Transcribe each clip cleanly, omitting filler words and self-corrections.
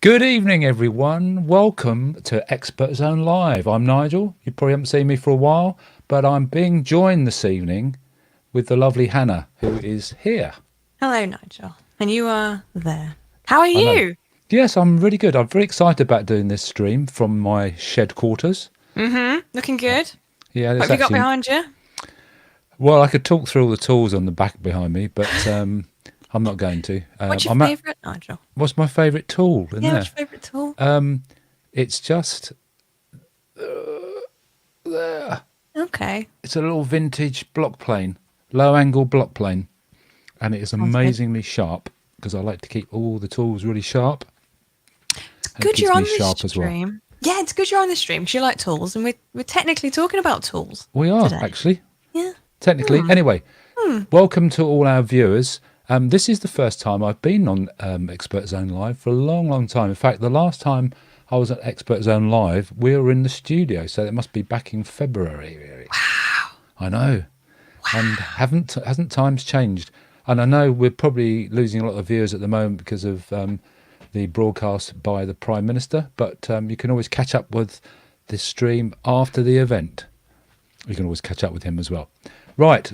Good evening, everyone. Welcome to Expert Zone Live. I'm Nigel. You probably haven't seen me for a while, but I'm being joined this evening with the lovely Hannah, who is here. Hello, Nigel. And you are there. How are I know. you? Yes, I'm really good. I'm very excited about doing this stream from my shed quarters. Looking good. Yeah, What it's have you got actually. behind you? Well, I could talk through all the tools on the back behind me, but I'm not going to. What's your favourite, Nigel? What's my favourite tool in Yeah, there? what's your favourite tool? It's just there. Okay. It's a little vintage block plane, low angle block plane, and it is Sounds good. amazingly sharp because I like to keep all the tools really sharp. It's And it good keeps you're me on this sharp as well. stream. Yeah, it's good you're on this stream because you like tools, and we're technically talking about tools We are today. actually, Yeah. technically. Anyway, welcome to all our viewers. This is the first time I've been on Expert Zone Live for a long, long time. In fact, the last time I was at Expert Zone Live, we were in the studio, so it must be back in February. Wow. I know. And hasn't times changed? And I know we're probably losing a lot of viewers at the moment because of the broadcast by the Prime Minister, but you can always catch up with this stream after the event. You can always catch up with him as well. Right.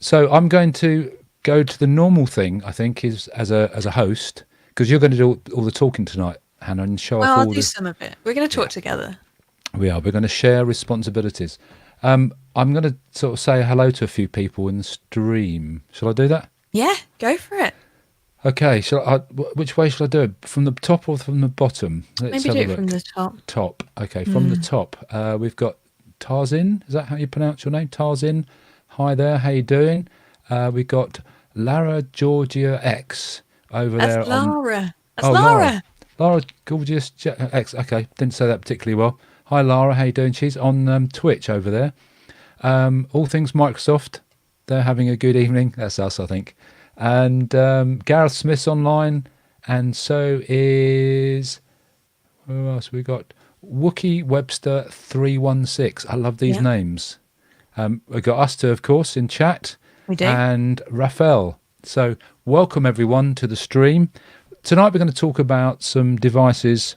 So I'm going to go to the normal thing, I think, is as a host, because you're going to do all the talking tonight, Hannah, and show Well, off I'll all do the. some of it. We're going to talk together. We are. We're going to share responsibilities. I'm going to sort of say hello to a few people in the stream. Shall I do that? Yeah, go for it. Okay. Which way shall I do it? From the top or from the bottom? Let's Maybe do have a it look. from the top. Top. Okay. From the top, we've got Tarzin. Is that how you pronounce your name? Tarzin. Hi there. How you doing? We've got Lara Georgia X over there. That's Lara. That's Lara. Lara. Lara Gorgeous X. Okay, didn't say that particularly well. Hi, Lara. How you doing? She's on Twitch over there. All things Microsoft. They're having a good evening. That's us, I think. And Gareth Smith's online, and so is who else we got? Wookie Webster 316. I love these Yeah. names. We got us two, of course, in chat. We do. And Raphael. So welcome everyone to the stream. Tonight we're going to talk about some devices.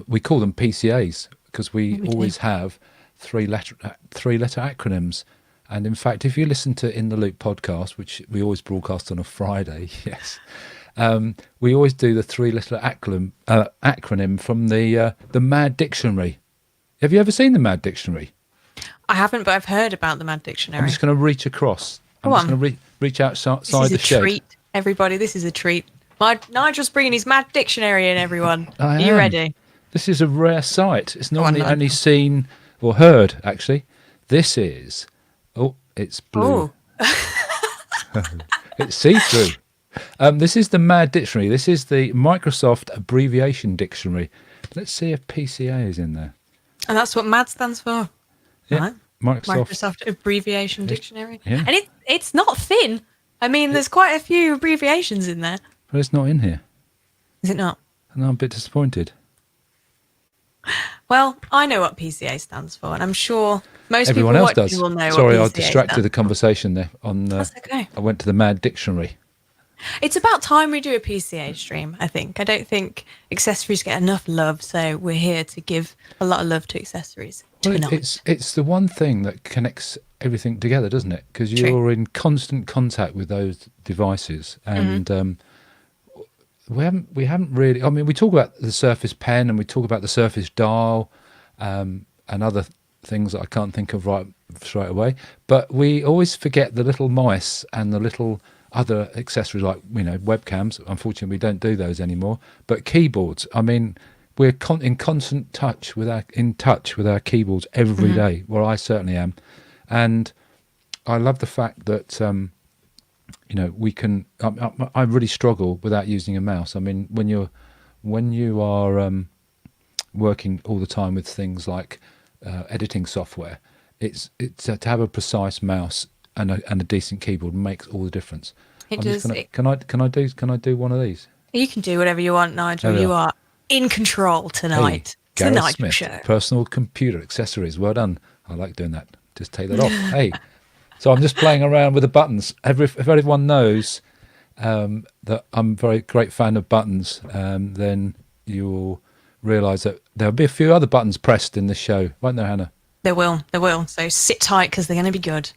We call them PCAs because we We always have three-letter acronyms. And in fact, if you listen to In the Loop podcast, which we always broadcast on a Friday, yes, we always do the three-letter acronym from the Mad Dictionary. Have you ever seen the Mad Dictionary? I haven't, but I've heard about the Mad Dictionary. I'm just going to reach across. I'm Go just on. going to reach outside This is the a shed. treat, everybody. This is a treat. Nigel's bringing his Mad Dictionary in, everyone. I Are you am. ready? This is a rare sight. It's Go on, normally Nigel. only seen or heard, actually. This is... Oh, it's blue. Oh, It's see-through. This is the Mad Dictionary. This is the Microsoft Abbreviation Dictionary. Let's see if PCA is in there. and that's what MAD stands for. Yeah, Right? Microsoft. Microsoft Abbreviation Dictionary. Yeah. And it's not thin. I mean, there's quite a few abbreviations in there. But it's not in here. Is it not? And I'm a bit disappointed. Well, I know what PCA stands for, and I'm sure most Everyone people else watching does. will know Sorry, what I PCA distracted the stands conversation there. That's okay. I went to the Mad Dictionary. It's about time we do a PCA stream, I think. I don't think accessories get enough love, so we're here to give a lot of love to accessories Well, tonight. it's the one thing that connects everything together, doesn't it? Because True. you're in constant contact with those devices, and we haven't really. I mean, we talk about the Surface Pen and we talk about the Surface Dial, and other things that I can't think of right straight away. But we always forget the little mice and the little other accessories like webcams. Unfortunately, we don't do those anymore. But keyboards. I mean, we're in constant touch with our keyboards every day. Well, I certainly am, and I love the fact that we can. I really struggle without using a mouse. I mean, when you are working all the time with things like editing software, it's to have a precise mouse and a decent keyboard makes all the difference. It I'm does. just gonna, can I do one of these? You can do whatever you want, Nigel. There we You are in control tonight. It's the Gareth Nigel Smith, Show. personal computer accessories. Well done. I like doing that. Just take that off. Hey, so I'm just playing around with the buttons. If everyone knows, that I'm a very great fan of buttons, then you'll realise that there'll be a few other buttons pressed in this show, won't there, Hannah? There will. So sit tight because they're going to be good.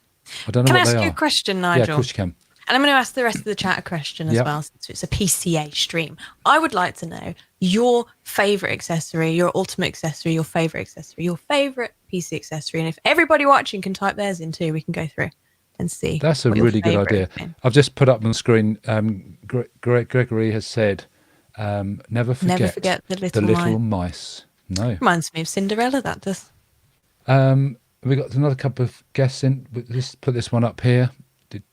I don't know Can I what they ask you a are. question, Yeah, Nigel? of course you can. And I'm going to ask the rest of the chat a question as Yep. well, since it's a PCA stream. I would like to know your favourite accessory, your ultimate accessory, your favourite PC accessory. And if everybody watching can type theirs in too, we can go through and see. That's a what your really good favourite idea. has been. I've just put up on the screen, Gregory has said, never forget the little mice. No. Reminds me of Cinderella, that does. We got another couple of guests in. Let's put this one up here.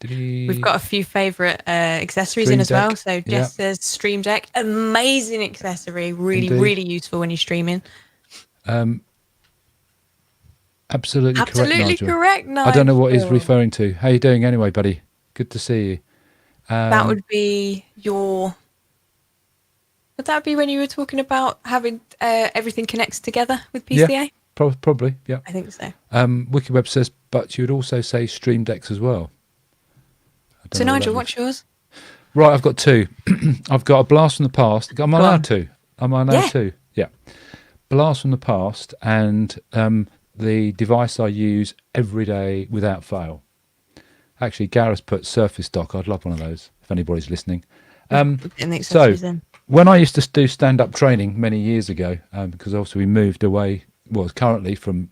We've got a few favourite accessories Stream in as well. Deck, So Jess yeah. says Stream Deck, amazing accessory, Indeed. really useful when you're streaming. Absolutely correct, Nigel. I don't know what he's referring to. How you doing anyway, buddy? Good to see you. That would be your... Would that be when you were talking about having everything connects together with PCA? Yeah, probably, yeah. I think so. WikiWeb says, but you would also say Stream Decks as well. I don't So know what Nigel, that what's yours? Right, I've got two. I've got a blast from the past. Am I allowed to? Am I allowed Yeah. to? Yeah. Blast from the past and the device I use every day without fail. Actually, Gareth put Surface Dock. I'd love one of those if anybody's listening. In the So, accessories in. when I used to do stand-up training many years ago, because obviously we moved away, well, currently from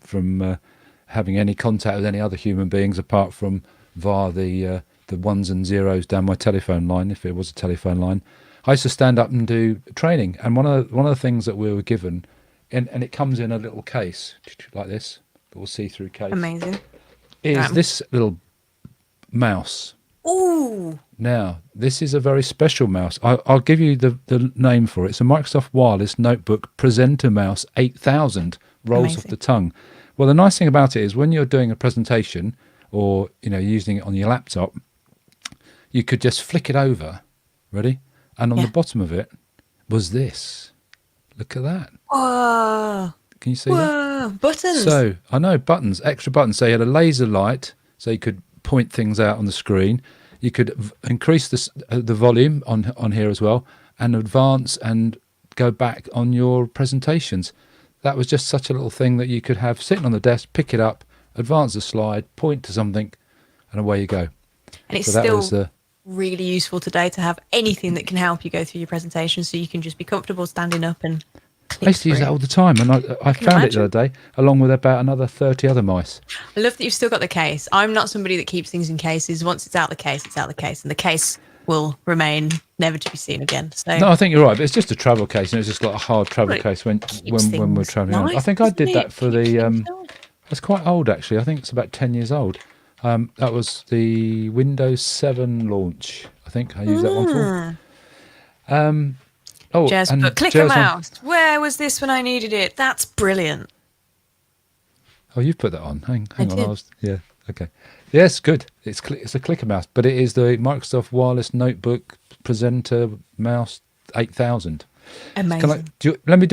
having any contact with any other human beings apart from via the ones and zeros down my telephone line, if it was a telephone line, I used to stand up and do training. And one of the things that we were given, and it comes in a little case like this, little see-through case, Amazing. is this little mouse. Ooh. Now, this is a very special mouse. I'll give you the name for it. It's a Microsoft Wireless Notebook Presenter Mouse 8000. Rolls Amazing. off the tongue. Well, the nice thing about it is when you're doing a presentation or using it on your laptop, you could just flick it over, ready? And on the bottom of it was this. Look at that. Whoa. Can you see that? Whoa. Buttons. So, I know, buttons, extra buttons. So you had a laser light, so you could point things out on the screen. You could increase the volume on here as well, and advance and go back on your presentations. That was just such a little thing that you could have sitting on the desk, pick it up, advance the slide, point to something, and away you go. And it's So that still was really useful today to have anything that can help you go through your presentation, so you can just be comfortable standing up and click I used to use through. that all the time, and I found it the other day, along with about another 30 other mice. I love that you've still got the case. I'm not somebody that keeps things in cases. Once it's out the case, it's out the case, and the case will remain never to be seen again. So No, I think you're right, but it's just a travel case, and it's just like a hard travel Well, case when keeps we're things travelling around. I nice, think I doesn't did it? that for Keeps the. things nice. It's quite old actually. I think it's about 10 years old. That was the Windows 7 launch. I think I used that one for. Jez, and but click a Jez mouse. Where was this when I needed it? That's brilliant. Oh, you've put that on. Hang on. did. Yeah. Okay. Yes, good. It's a clicker mouse, but it is the Microsoft Wireless Notebook Presenter Mouse 8000. Amazing. Let me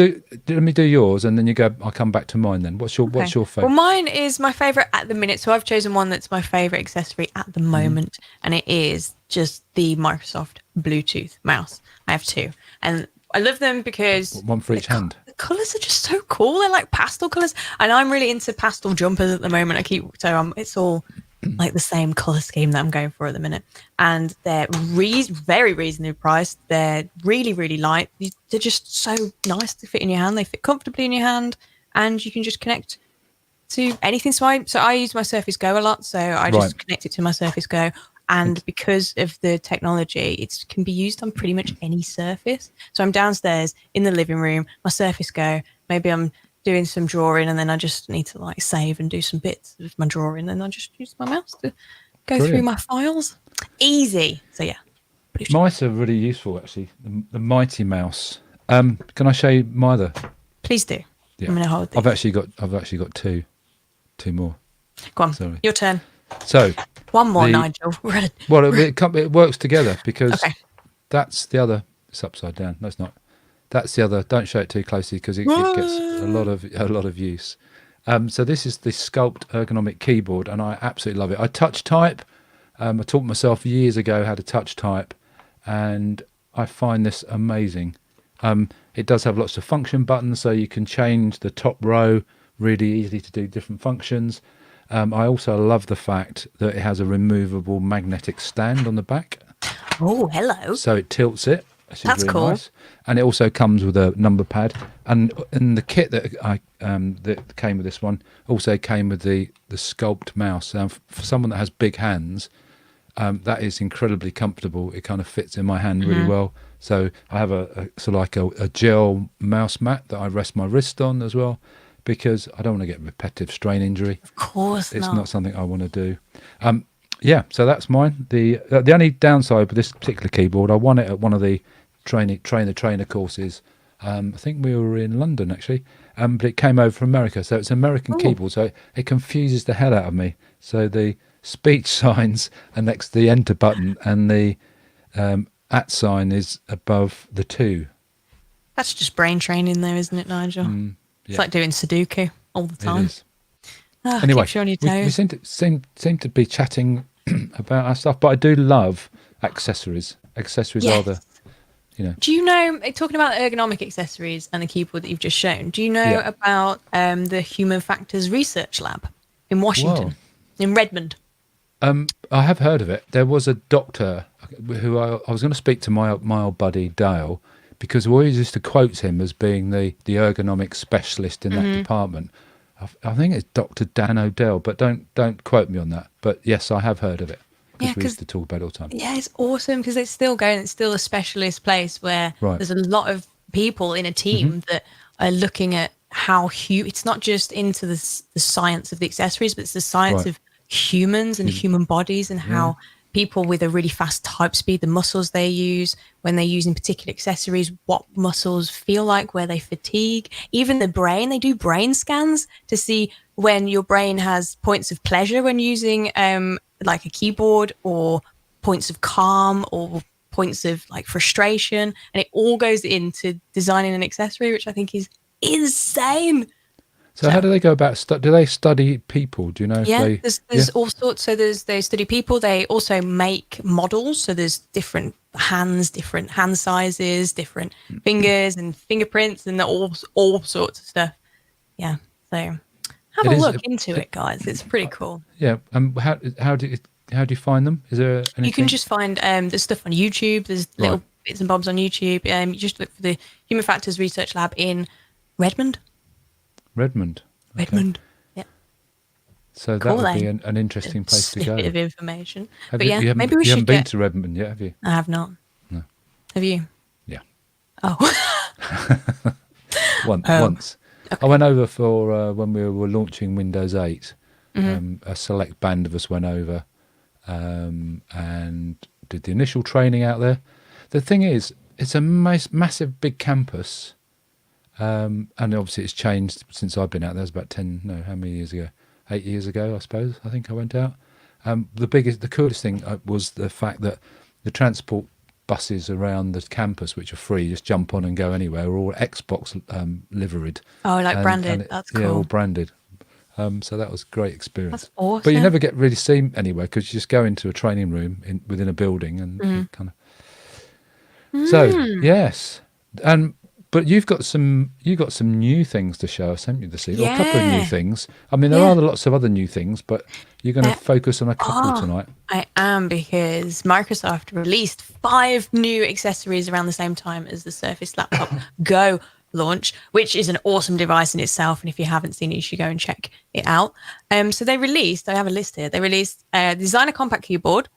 do yours, and then you go. I'll come back to mine. Then what's your favourite? Well, mine is my favourite at the minute. So I've chosen one that's my favourite accessory at the moment, and it is just the Microsoft Bluetooth mouse. I have two, and I love them because One for each hand. the colours are just so cool. They're like pastel colours, and I'm really into pastel jumpers at the moment. It's all like the same colour scheme that I'm going for at the minute, and they're very reasonably priced. They're really light. They're just so nice to fit in your hand. They fit comfortably in your hand, and you can just connect to anything. So I use my Surface Go a lot, so I just connect it to my Surface Go. And because of the technology, it can be used on pretty much any surface. So I'm downstairs in the living room, my Surface Go. Maybe I'm doing some drawing, and then I just need to like save and do some bits of my drawing, and I just use my mouse to go through my files. Easy. So yeah. Mice are really useful actually. The Mighty Mouse. Can I show you my other? Please do. Yeah. I'm gonna hold this. I've actually got two more. Go on. Sorry. Your turn. So One more, Nigel. well, it works together because Okay. that's the other. It's upside down. No, it's not. That's the other. Don't show it too closely because it gets a lot of use. So this is the Sculpt Ergonomic keyboard, and I absolutely love it. I touch type. I taught myself years ago how to touch type, and I find this amazing. It does have lots of function buttons, so you can change the top row really easily to do different functions. I also love the fact that it has a removable magnetic stand on the back, Oh, hello. so it tilts it, which is That's really cool. nice. And it also comes with a number pad. And in the kit that that came with this one also came with the Sculpt mouse. For someone that has big hands, that is incredibly comfortable. It kind of fits in my hand really well. So I have a sort of like a gel mouse mat that I rest my wrist on as well, because I don't want to get repetitive strain injury. Of course It's not. not something I want to do. Yeah, so that's mine. The only downside with this particular keyboard, I won it at one of the trainer courses. I think we were in London actually, but it came over from America, so it's an American Ooh. keyboard, so it confuses the hell out of me. So the speech signs are next to the enter button, and the at sign is above the 2. That's just brain training, though, isn't it, Nigel? It's Yeah, like doing Sudoku all the it time. is. Oh, Anyway, keeps you on your we toes. seem to be chatting about our stuff, but I do love accessories. Accessories are the, Yes. Do you know, talking about ergonomic accessories and the keyboard that you've just shown, do you know Yeah. about the Human Factors Research Lab in Washington, in Redmond? I have heard of it. There was a doctor who I was going to speak to my old buddy Dale, because we always used to quote him as being the ergonomic specialist in that department. I think it's Dr. Dan O'Dell, but don't quote me on that. But yes, I have heard of it, because we used to talk about it all the time. Yeah, it's awesome because it's still going. It's still a specialist place where Right. there's a lot of people in a team that are looking at how it's not just into the science of the accessories, but it's the science Right. of humans and human bodies, and how people with a really fast type speed, the muscles they use when they're using particular accessories, what muscles feel like, where they fatigue, even the brain. They do brain scans to see when your brain has points of pleasure when using like a keyboard, or points of calm, or points of like frustration, and it all goes into designing an accessory, which I think is insane. So how do they go about? Do they study people? Do you know if Yeah, they? there's all sorts. So they study people. They also make models. So there's different hand sizes, different fingers and fingerprints, and all sorts of stuff. Yeah. So have It a is- look into it, guys. It's pretty cool. Yeah. How do you find them? Is there anything? You can just find there's stuff on YouTube. There's little bits and bobs on YouTube. You just look for the Human Factors Research Lab in Redmond. Redmond. Okay. Redmond. Yeah. So Cool, that would be then. an interesting place to go. Snippet of information. Have But you, yeah, you haven't, maybe we you haven't should been get. to Redmond yet, have you? I have not. No. Have you? Yeah. Oh. Once. I went over for when we were launching Windows 8. A select band of us went over and did the initial training out there. The thing is, it's a massive big campus, and obviously it's changed since I've been out there. It was about how many years ago? 8 years ago, I suppose. I think I went out. The coolest thing was the fact that the transport buses around the campus, which are free, just jump on and go anywhere, are all Xbox liveried. Oh, like branded. And That's Yeah, all cool. branded. So that was a great experience. That's awesome. But you never get really seen anywhere, because you just go into a training room within a building and you kind of. So yes, but you've got some new things to show us, haven't you? This evening, or a couple of new Yeah. things. I mean, there Yeah. are lots of other new things, but you're going to focus on a couple tonight. I am, because Microsoft released 5 new accessories around the same time as the Surface Laptop Go launch, which is an awesome device in itself. And if you haven't seen it, you should go and check it out. So they released, I have a list here. They released the Designer Compact Keyboard,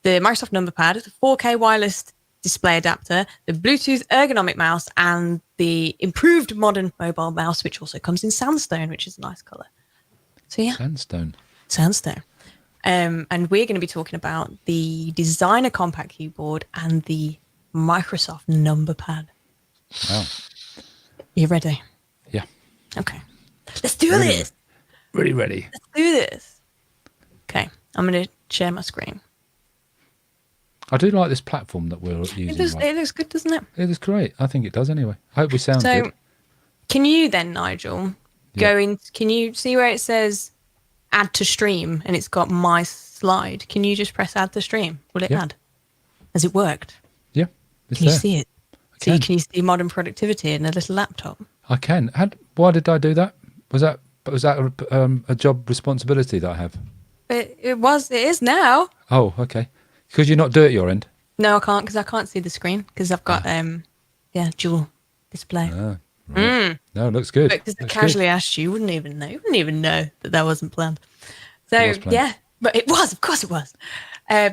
the Microsoft Number Pad, the 4K wireless display adapter, the Bluetooth ergonomic mouse, and the improved modern mobile mouse, which also comes in sandstone, which is a nice color. So yeah, sandstone. And we're going to be talking about the Designer Compact Keyboard and the Microsoft Number Pad. Wow. You ready? Yeah. Okay. Let's do Really? this. Really ready. Let's do this. Okay. I'm going to share my screen. I do like this platform that we're using. It looks good, doesn't it? It is great. I think it does anyway. I hope we sound So, good. can you then, Nigel, go in? Can you see where it says add to stream and it's got my slide? Can you just press add to stream? Will it Yeah. add? Has it worked? It's Can you there. see it? I So you can. can see modern productivity in a little laptop. I can. Why did I do that? Was that a job responsibility that I have? It is now. Oh, okay. Could you not do it your end? No, I can't because I can't see the screen because I've got dual display. Ah, right. No, it looks good. But because I Looks good. casually asked you, you wouldn't even know. You wouldn't even know that wasn't planned. It So was planned. yeah, but it was. Of course, it was.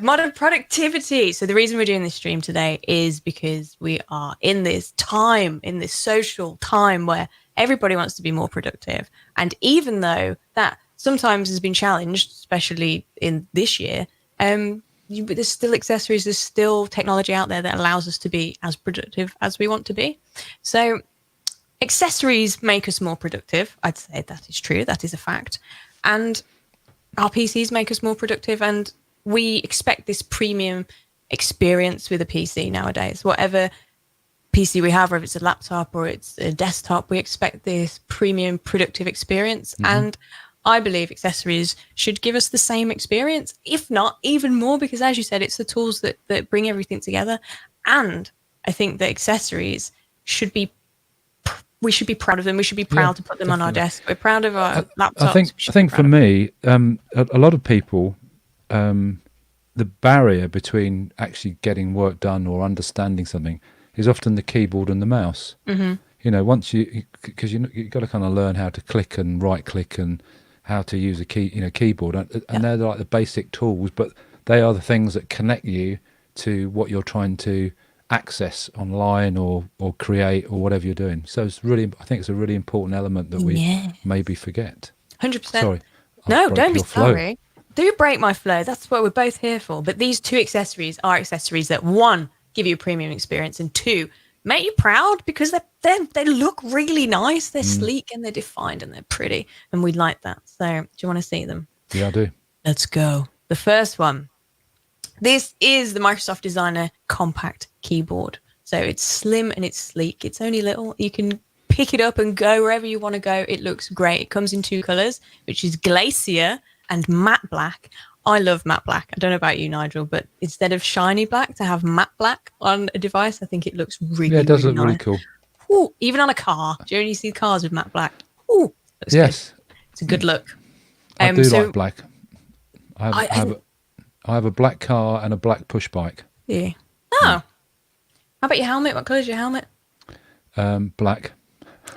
Modern productivity. So the reason we're doing this stream today is because we are in this time, in this social time where everybody wants to be more productive, and even though that sometimes has been challenged, especially in this year, there's still accessories, there's still technology out there that allows us to be as productive as we want to be. So accessories make us more productive. I'd say that is true. That is a fact. And our PCs make us more productive. And we expect this premium experience with a PC nowadays. Whatever PC we have, whether it's a laptop or it's a desktop, we expect this premium productive experience. Mm-hmm. And I believe accessories should give us the same experience, if not even more, because as you said, it's the tools that bring everything together. And I think that accessories we should be proud of them. We should be proud to put them on our desk. We're proud of our laptops. I think for me, a lot of people, the barrier between actually getting work done or understanding something is often the keyboard and the mouse. Mm-hmm. You know, because you've got to kind of learn how to click and right click and how to use a keyboard, and they're like the basic tools, but they are the things that connect you to what you're trying to access online or create or whatever you're doing. So I think it's a really important element that we maybe forget. 100%. Sorry. No, don't be flow. sorry. Do break my flow. That's what we're both here for. But these two accessories are accessories that, one, give you a premium experience, and two, make you proud because they look really nice. They're sleek and they're defined and they're pretty. And we like that. So do you want to see them? Yeah, I do. Let's go. The first one. This is the Microsoft Designer Compact Keyboard. So it's slim and it's sleek. It's only little. You can pick it up and go wherever you want to go. It looks great. It comes in two colors, which is Glacier and Matte Black. I love matte black. I don't know about you, Nigel, but instead of shiny black, to have matte black on a device, I think it looks really, it does really look nice. really cool. Ooh, even on a car. Do you only see cars with matte black? Ooh, looks Yes. good. It's a good look. I do like black. I have a black car and a black push bike. Yeah. Oh. How about your helmet? What colour is your helmet? Black.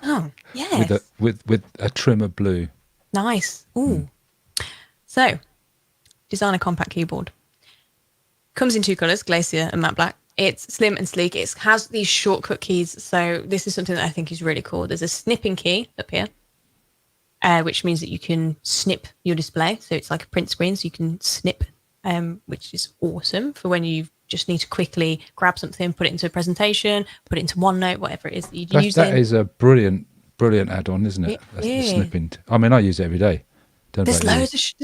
Oh, yes. With a trim of blue. Nice. Ooh. So, Designer Compact Keyboard. Comes in two colours, Glacier and Matte Black. It's slim and sleek. It has these shortcut keys. So this is something that I think is really cool. There's a snipping key up here, which means that you can snip your display. So it's like a print screen, so you can snip, which is awesome for when you just need to quickly grab something, put it into a presentation, put it into OneNote, whatever it is that you're using. That is a brilliant add-on, isn't it? That's the snipping. I mean, I use it every day. There's loads.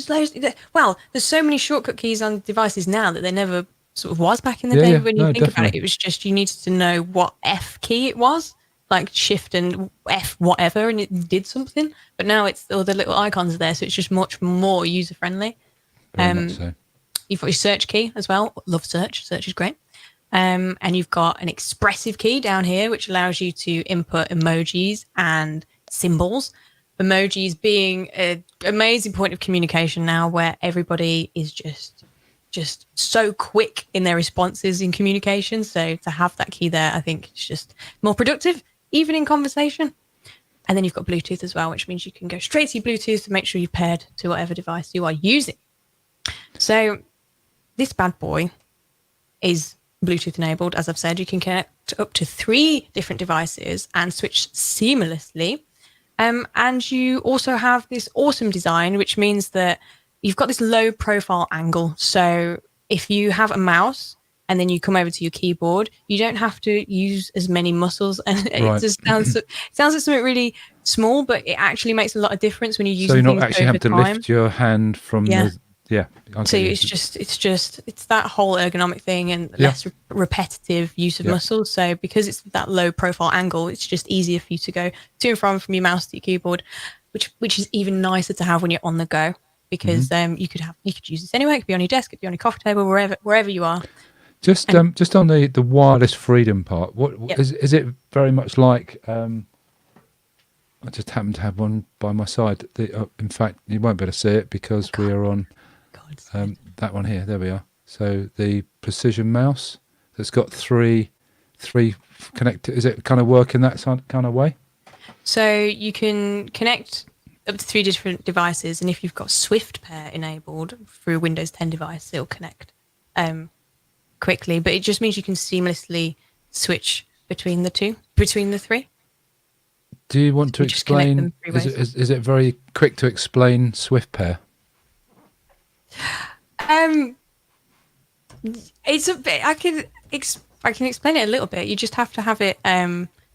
Well, there's so many shortcut keys on devices now that there never sort of was back in the day. When you think about it, it was just you needed to know what F key it was, like Shift and F whatever, and it did something. But now it's all the little icons there, so it's just much more user friendly. Very much so. You've got your search key as well. Love search. Search is great. And you've got an expressive key down here, which allows you to input emojis and symbols. Emojis being an amazing point of communication now, where everybody is just so quick in their responses in communication. So to have that key there, I think it's just more productive, even in conversation. And then you've got Bluetooth as well, which means you can go straight to your Bluetooth to make sure you're paired to whatever device you are using. So this bad boy is Bluetooth enabled. As I've said, you can connect up to 3 different devices and switch seamlessly. And you also have this awesome design, which means that you've got this low profile angle. So if you have a mouse and then you come over to your keyboard, you don't have to use as many muscles. And it just sounds like something really small, but it actually makes a lot of difference when you use. So you're not actually having to lift your hand from the. Yeah. So it's that whole ergonomic thing and less repetitive use of muscles. So because it's that low profile angle, it's just easier for you to go to and from your mouse to your keyboard, which is even nicer to have when you're on the go, because you could use this anywhere. It could be on your desk, it could be on your coffee table, wherever you are. Just on the wireless freedom part, what Yep. is it very much like? I just happen to have one by my side. In fact, you won't be able to see it because we are on that one here. There we are. So the precision mouse that's got three connected. Is it kind of work in that kind of way? So you can connect up to 3 different devices, and if you've got Swift Pair enabled through a Windows 10 device, it'll connect quickly. But it just means you can seamlessly switch between the three. Do you want to explain? Is it very quick to explain Swift Pair? It's a bit. I can explain it a little bit. You just have to have it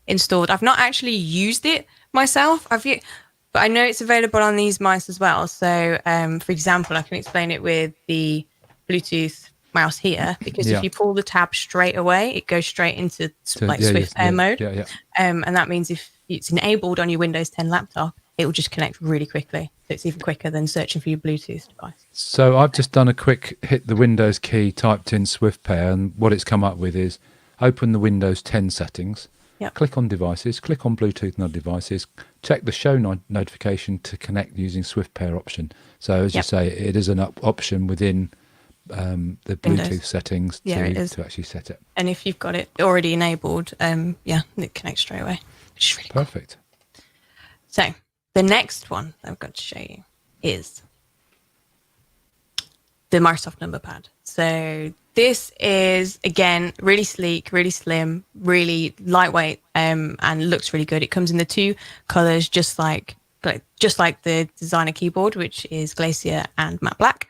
installed. I've not actually used it myself. But I know it's available on these mice as well. So, for example, I can explain it with the Bluetooth mouse here, because if you pull the tab straight away, it goes straight into Swift Pair mode. And that means if it's enabled on your Windows 10 laptop, it will just connect really quickly. So it's even quicker than searching for your Bluetooth device. So I've just done a quick hit the Windows key, typed in Swift Pair, and what it's come up with is open the Windows 10 settings, click on devices, click on Bluetooth and other devices, check the show notification to connect using Swift Pair option. So as you say, it is an option within the Bluetooth Windows settings to actually set it. And if you've got it already enabled, it connects straight away, which is really perfect. Cool. So the next one I've got to show you is the Microsoft number pad. So this is, again, really sleek, really slim, really lightweight, and looks really good. It comes in the 2 colors, just like the designer keyboard, which is Glacier and Matte Black.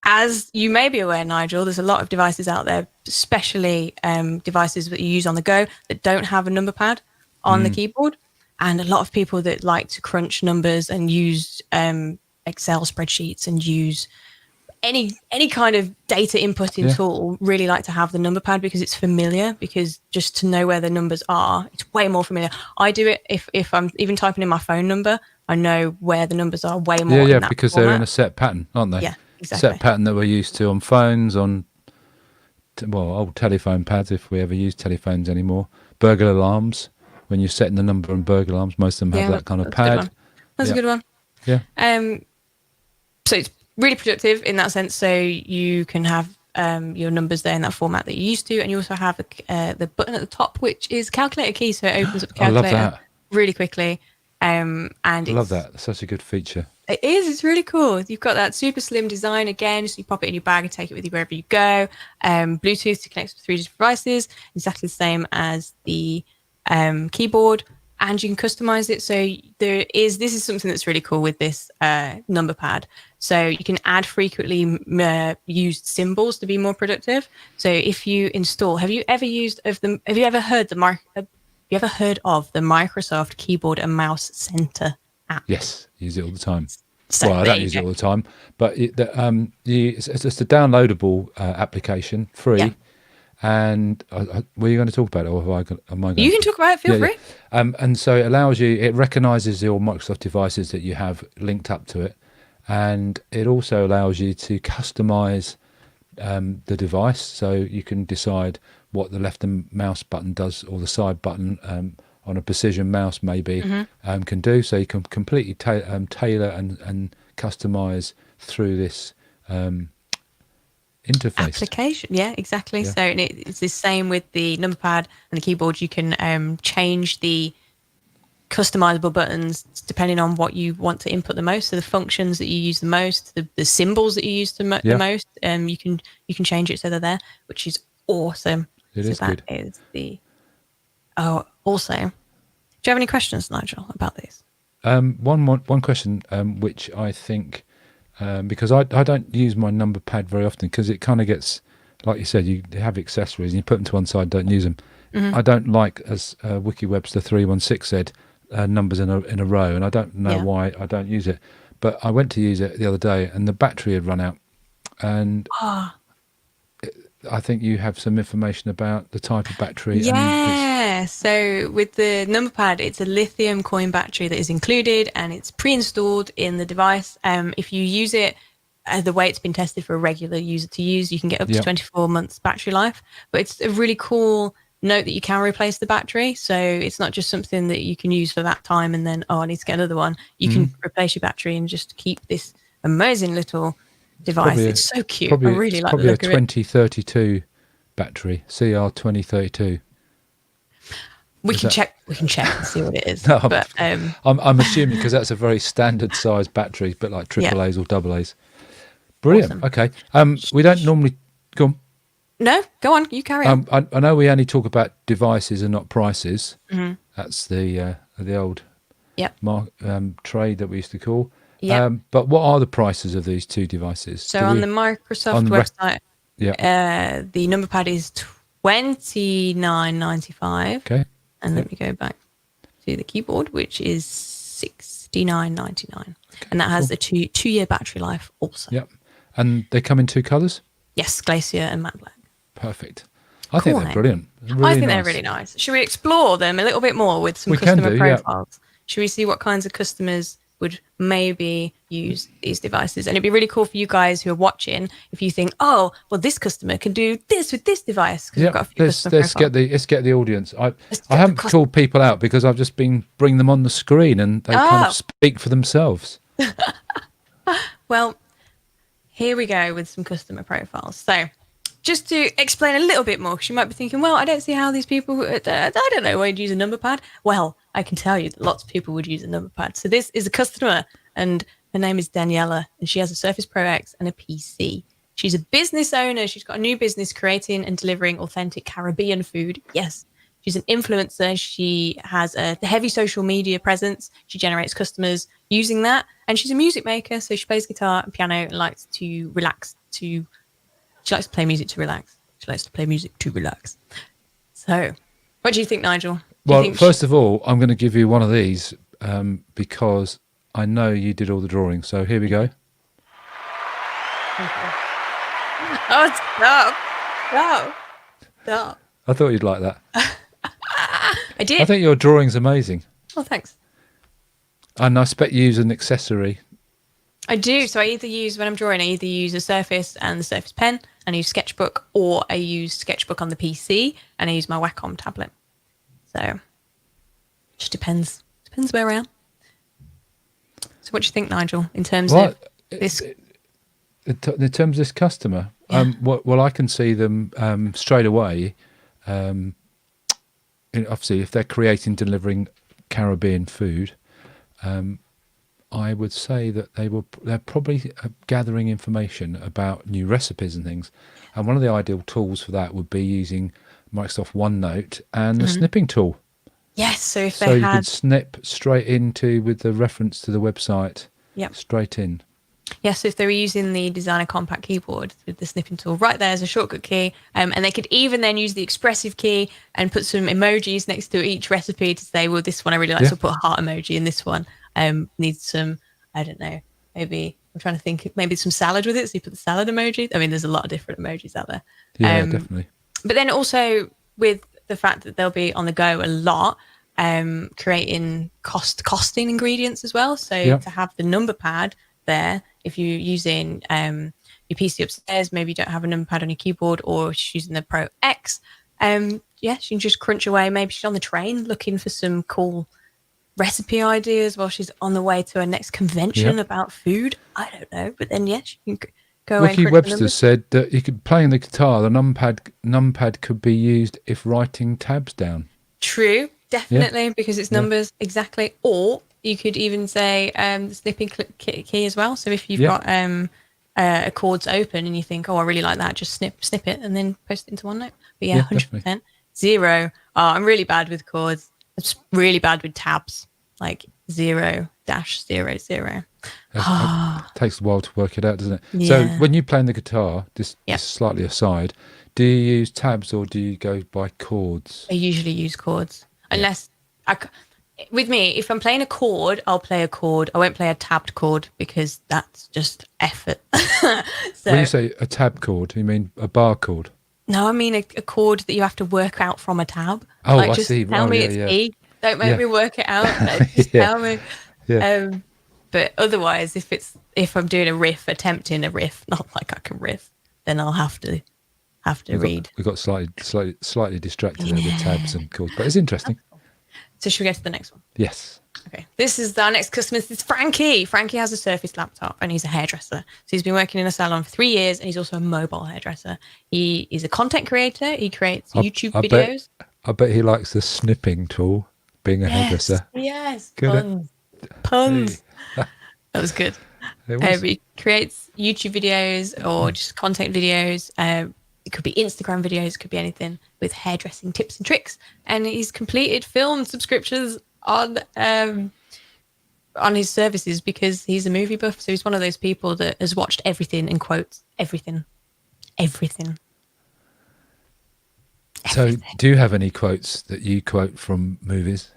As you may be aware, Nigel, there's a lot of devices out there, especially devices that you use on the go, that don't have a number pad on the keyboard. And a lot of people that like to crunch numbers and use Excel spreadsheets and use any kind of data inputting tool really like to have the number pad, because it's familiar, because just to know where the numbers are, it's way more familiar. I do it if I'm even typing in my phone number, I know where the numbers are way more. Yeah, because they're in a set pattern, aren't they? Yeah, exactly. Set pattern that we're used to on phones, on old telephone pads, if we ever use telephones anymore. Burglar alarms. When you're setting the number on burglar alarms, most of them have that kind of pad. That's a good one. Yeah. So it's really productive in that sense. So you can have your numbers there in that format that you used to, and you also have the button at the top, which is calculator key. So it opens up the calculator really quickly. And I love that. That's such a good feature. It is. It's really cool. You've got that super slim design again, so you pop it in your bag and take it with you wherever you go. Bluetooth to connect to 3 different devices, exactly the same as the keyboard, and you can customize it. So this is something that's really cool with this number pad. So you can add frequently used symbols to be more productive. So if you install, have you ever heard of the Microsoft Keyboard and Mouse Center app? Yes, use it all the time. So I don't use it all the time, but it's just a downloadable application, free. Yeah. And were you going to talk about it, or am I going? You can talk about it. Feel free. Yeah. And so it recognises your Microsoft devices that you have linked up to it, and it also allows you to customise the device. So you can decide what the left mouse button does, or the side button on a precision mouse maybe can do. So you can completely tailor and customise through this interface application. Yeah, exactly. So it's the same with the number pad and the keyboard. You can change the customizable buttons depending on what you want to input the most. So the functions that you use the most, the symbols that you use the most, you can change it so they're there, which is awesome. It is good. Also, do you have any questions, Nigel, about this? One question, which I think, because I don't use my number pad very often, because it kind of gets, like you said, you have accessories and you put them to one side, don't use them. I don't like, as Wiki Webster 316 said, numbers in a row, and I don't know why I don't use it. But I went to use it the other day, and the battery had run out, and I think you have some information about the type of battery. Yeah, so with the number pad, it's a lithium coin battery that is included, and it's pre-installed in the device. If you use it the way it's been tested for a regular user to use, you can get up to Yep. 24 months battery life. But it's a really cool note that you can replace the battery. So it's not just something that you can use for that time and then, I need to get another one. You can replace your battery and just keep this amazing little device. It's so cute. I really like the look of it. 2032 battery, CR 2032. We can check and see what it is. No, but I'm assuming because that's a very standard size battery, but like triple A's or double A's. Brilliant. Awesome. Okay. We don't normally go on. No, go on. You carry on. I know we only talk about devices and not prices. Mm-hmm. That's the old trade that we used to call. Yep. But what are the prices of these two devices? So on the Microsoft website, yeah, the number pad is $29.95. Okay. And let me go back to the keyboard, which is $69.99. Okay, and that has a two-year battery life also. Yep. And they come in two colours? Yes, Glacier and Matte Black. Perfect. I think they're brilliant. I think they're really nice. Should we explore them a little bit more with some customer profiles? Yeah. Should we see what kinds of customers would maybe use these devices? And it'd be really cool for you guys who are watching if you think, oh, well, this customer can do this with this device. Because we've got a few customer profiles. Let's get the audience. I haven't called people out because I've just been bringing them on the screen and they kind of speak for themselves. Well, here we go with some customer profiles. So just to explain a little bit more, because you might be thinking, well, I don't see how these people, I don't know, would use a number pad. Well, I can tell you that lots of people would use a number pad. So this is a customer, and her name is Daniela, and she has a Surface Pro X and a PC. She's a business owner. She's got a new business creating and delivering authentic Caribbean food. Yes. She's an influencer. She has a heavy social media presence. She generates customers using that. And she's a music maker. So she plays guitar and piano and likes to relax she likes to play music to relax. She likes to play music to relax. So what do you think, Nigel? First of all, I'm going to give you one of these because I know you did all the drawing. So here we go. Okay. Oh, stop. I thought you'd like that. I did. I think your drawing's amazing. Oh, thanks. And I expect you use an accessory. I do. So when I'm drawing, I either use a Surface and the Surface Pen, and I use Sketchbook, or I use Sketchbook on the PC, and I use my Wacom tablet. So it just depends. Depends where I am. So what do you think, Nigel, in terms of this? In terms of this customer, well, I can see them straight away. Obviously, if they're delivering Caribbean food, I would say that they're probably gathering information about new recipes and things. And one of the ideal tools for that would be using Microsoft OneNote and the snipping tool. Yes, so you could snip straight into with the reference to the website. Yep. Straight in. Yes, if they were using the Designer Compact keyboard with the snipping tool right there as a shortcut key, and they could even then use the expressive key and put some emojis next to each recipe to say, well, this one I really like, so put a heart emoji, and this one needs some, I don't know, maybe, I'm trying to think, maybe some salad with it, so you put the salad emoji. I mean, there's a lot of different emojis out there. Yeah, definitely. But then also with the fact that they'll be on the go a lot, creating costing ingredients as well. So to have the number pad there, if you're using your PC upstairs, maybe you don't have a number pad on your keyboard, or she's using the Pro X, she can just crunch away. Maybe she's on the train looking for some cool recipe ideas while she's on the way to her next convention about food. I don't know, but then she can go away. Wiki Webster said that you could playing the guitar. The numpad could be used if writing tabs down. True, definitely, because it's numbers exactly. Or you could even say the snipping key as well. So if you've got chords open and you think, oh, I really like that, just snip it and then post it into OneNote. But 100%. Definitely. 0. Oh, I'm really bad with chords. I'm really bad with tabs, like 0-00. It takes a while to work it out, doesn't it? Yeah. So when you're playing the guitar, just slightly aside, do you use tabs or do you go by chords? I usually use chords. Unless, with me, if I'm playing a chord, I'll play a chord. I won't play a tabbed chord because that's just effort. So, when you say a tab chord, you mean a bar chord? No, I mean a chord that you have to work out from a tab. Oh, just I see. Tell me it's E. Don't make me work it out. Just tell me. Yeah. But otherwise, if I'm doing a riff, attempting a riff, not like I can riff, then I'll have to read. We got slightly distracted there with tabs and chords, but it's interesting. So should we go to the next one? Yes. Okay, this is our next customer. This is Frankie. Frankie has a Surface laptop and he's a hairdresser. So he's been working in a salon for 3 years and he's also a mobile hairdresser. He is a content creator. He creates YouTube videos. I bet he likes the snipping tool, being a hairdresser. Yes, Good. puns. That was good. It was. He creates YouTube videos or just content videos. It could be Instagram videos, it could be anything with hairdressing tips and tricks. And he's completed film subscriptions on his services because he's a movie buff. So he's one of those people that has watched everything and quotes everything. So do you have any quotes that you quote from movies?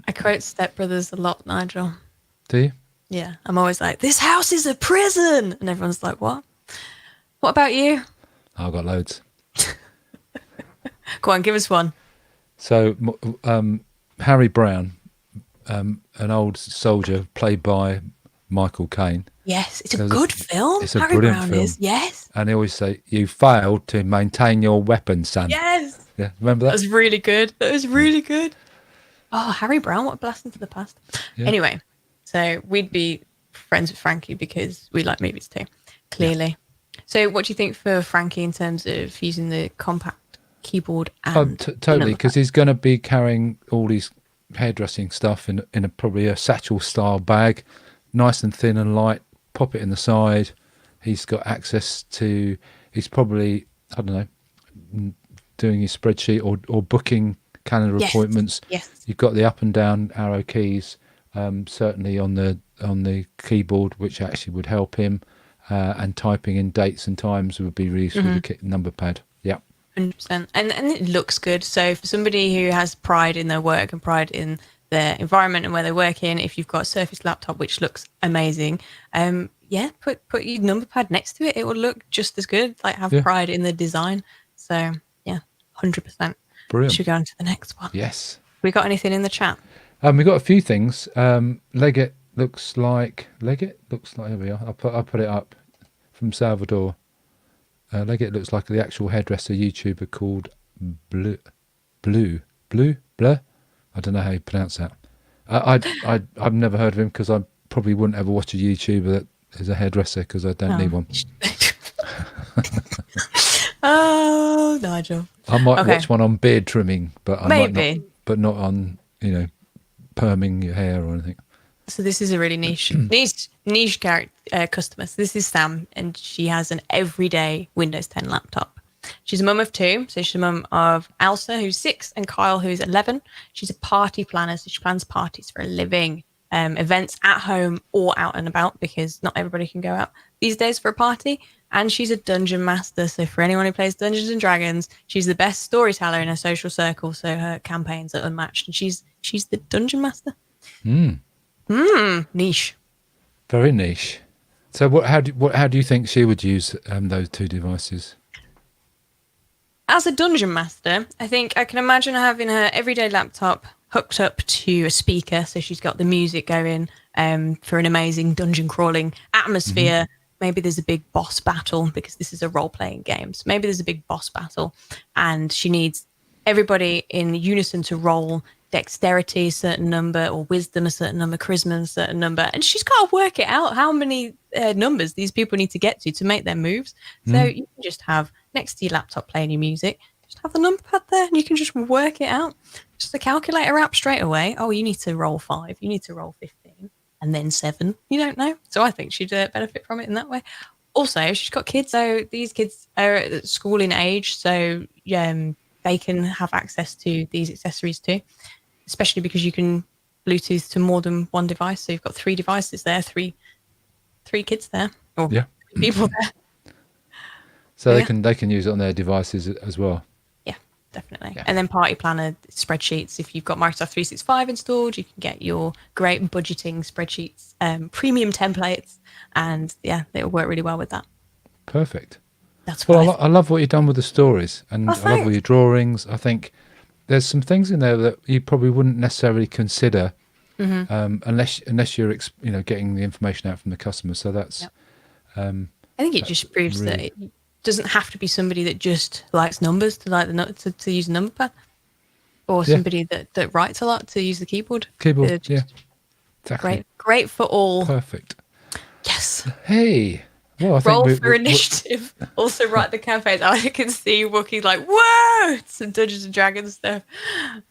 I quote Step Brothers a lot, Nigel. Do you? Yeah, I'm always like, this house is a prison. And everyone's like, what? What about you? I've got loads. Go on, give us one. So Harry Brown, an old soldier played by Michael Caine. Yes, it's a good film. It's a Harry brilliant Brown film. is, yes. And they always say, you failed to maintain your weapon, son. Yes. Yeah, remember that? That was really good. Oh, Harry Brown, what a blast into the past. Yeah. Anyway, so we'd be friends with Frankie because we like movies too, clearly. Yeah. So what do you think for Frankie in terms of using the compact keyboard and totally, because he's going to be carrying all these hairdressing stuff in probably a satchel style bag, nice and thin and light, pop it in the side. He's got access to, he's probably, I don't know, doing his spreadsheet or booking calendar appointments. Yes. You've got the up and down arrow keys, certainly on the keyboard, which actually would help him, and typing in dates and times would be really useful with the number pad. Yeah. 100%. And it looks good. So for somebody who has pride in their work and pride in their environment and where they work in, if you've got a Surface laptop, which looks amazing, put your number pad next to it. It will look just as good. Like have pride in the design. So yeah, 100%. Brilliant. Should we go on to the next one? Yes. We got anything in the chat? We got a few things. Leggett looks like here we are. I'll put it up from Salvador. Leggett looks like the actual hairdresser YouTuber called Blue. I don't know how you pronounce that. I've never heard of him because I probably wouldn't ever watch a YouTuber that is a hairdresser because I don't need one. Oh, Nigel. I might watch one on beard trimming, but I might not, but not on perming your hair or anything. So this is a really niche customer. So this is Sam, and she has an everyday Windows 10 laptop. She's a mum of 2. So she's a mum of Elsa, who's 6, and Kyle, who's 11. She's a party planner, so she plans parties for a living, events at home or out and about, because not everybody can go out these days for a party. And she's a dungeon master. So for anyone who plays Dungeons and Dragons, she's the best storyteller in her social circle. So her campaigns are unmatched, and she's the dungeon master. Niche. Very niche. So how do you think she would use those two devices? As a dungeon master, I think I can imagine having her everyday laptop hooked up to a speaker, so she's got the music going for an amazing dungeon crawling atmosphere. Mm-hmm. Maybe there's a big boss battle, because this is a role-playing game. So maybe there's a big boss battle and she needs everybody in unison to roll dexterity a certain number, or wisdom a certain number, charisma a certain number. And she's got to work it out how many numbers these people need to get to make their moves. So you can just have next to your laptop playing your music, just have the number pad there and you can just work it out. Just the calculator app straight away. Oh, you need to roll 5. You need to roll 15. And then 7. You don't know. So I think she'd benefit from it in that way. Also, she's got kids. So these kids are at school in age. So they can have access to these accessories too, especially because you can Bluetooth to more than one device. So you've got 3 devices there, three kids there, or people there. So they can use it on their devices as well. Yeah, definitely. Yeah. And then Party Planner spreadsheets. If you've got Microsoft 365 installed, you can get your great budgeting spreadsheets, premium templates, and it'll work really well with that. Perfect. That's I love what you've done with the stories, and I love all your drawings. I think there's some things in there that you probably wouldn't necessarily consider unless you're getting the information out from the customer. So that's Yep. I think it just proves that really it doesn't have to be somebody that just likes numbers to like to use a number pad, or yeah, somebody that writes a lot to use the keyboard. keyboard. They're Yeah, just exactly. great for all. Perfect. Yes. Hey, well, I think Roll for initiative. Also write the campaigns. I can see Wookie like, whoa, some Dungeons and Dragons stuff.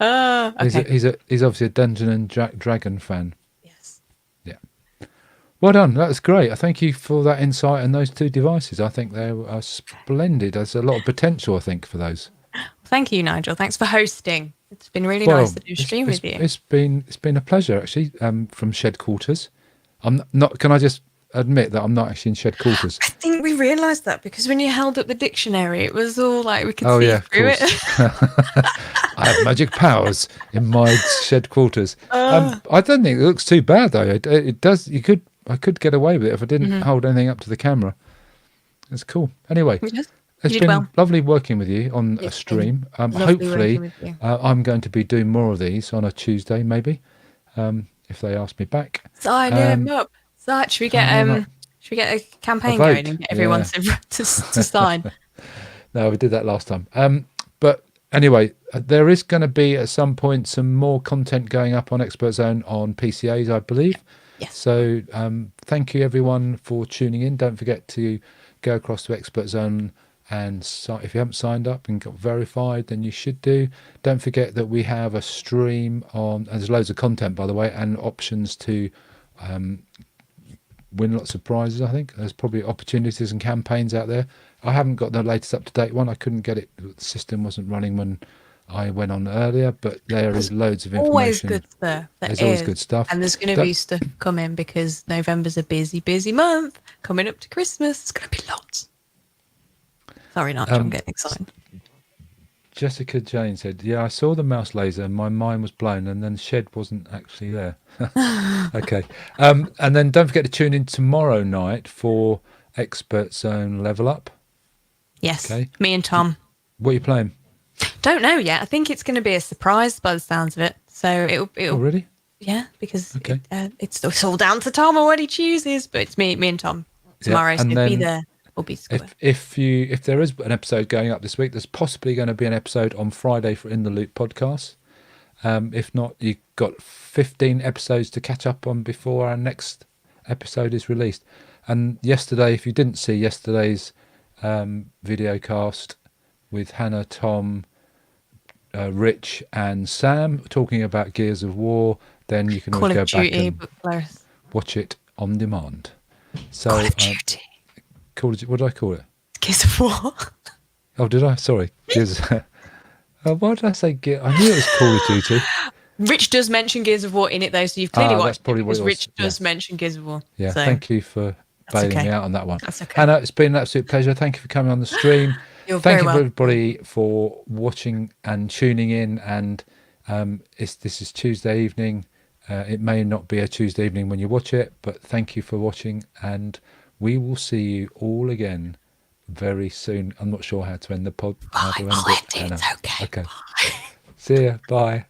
Okay. he's obviously a Dungeon and Dragon fan. Yes. Yeah. Well done. That's great. I thank you for that insight and those two devices. I think they are splendid. There's a lot of potential, I think, for those. Thank you, Nigel. Thanks for hosting. It's been really Well, nice to do a stream with you. It's been a pleasure actually. From Shed Quarters. I'm not. Can I just admit that I'm not actually in Shed Quarters? I think we realised that because when you held up the dictionary, it was all like we could Oh see yeah, of through course. it. I have magic powers in my Shed Quarters. I don't think it looks too bad though. It does. I could get away with it if I didn't hold anything up to the camera. It's cool. Anyway, Yes. it's You did been well. lovely working with you on a It's stream. been lovely Hopefully, working with you. I'm going to be doing more of these on a Tuesday, maybe, if they ask me back. Sign him up. So should we get sign him up. should we get a campaign A vote, going and get everyone yeah. to sign? No, we did that last time. But anyway, there is going to be at some point some more content going up on Expert Zone on PCAs, I believe. Yes. So thank you everyone for tuning in. Don't forget to go across to Expert Zone and if you haven't signed up and got verified, then you should do. Don't forget that we have a stream on, and there's loads of content by the way, and options to win lots of prizes. I think there's probably opportunities and campaigns out there. I haven't got the latest up-to-date one. I couldn't get it. The system wasn't running when I went on earlier, but there is loads of information. Always good stuff. There's always good stuff. And there's going to be stuff coming because November's a busy month. Coming up to Christmas, there's going to be lots. Sorry, Nigel, I'm getting excited. Jessica Jane said, yeah, I saw the mouse laser and my mind was blown and then Shed wasn't actually there. Okay. And then don't forget to tune in tomorrow night for Expert Zone Level Up. Yes. Okay. Me and Tom. What are you playing? Don't know yet. I think it's going to be a surprise by the sounds of it. So it'll Oh, really? yeah, because Okay. it's all down to Tom on what he chooses, but it's me and Tom tomorrow, Yeah, so and be then there or be square. If there is an episode going up this week, there's possibly going to be an episode on Friday for In the Loop podcast. If not, you've got 15 episodes to catch up on before our next episode is released. And yesterday, if you didn't see yesterday's video cast with Hannah, Tom, Rich and Sam talking about Gears of War, then you can Call always of go back Duty, and but Polaris. watch it on demand. So, Call of Duty. what did I call it? Gears of War. Oh, did I? Sorry. Gears. Why did I say Gears? I knew it was Call of Duty. Rich does mention Gears of War in it, though, so you've clearly That's watched probably it what because it was. Rich does mention Gears of War. Yeah, so thank you for bailing okay. me out on that one. That's okay. Hannah, it's been an absolute pleasure. Thank you for coming on the stream. You're Thank very you for welcome. everybody for watching and tuning in. And this is Tuesday evening. It may not be a Tuesday evening when you watch it, but thank you for watching. And we will see you all again very soon. I'm not sure how to end the pod. I'll end it. It's okay. Okay. See ya. Bye.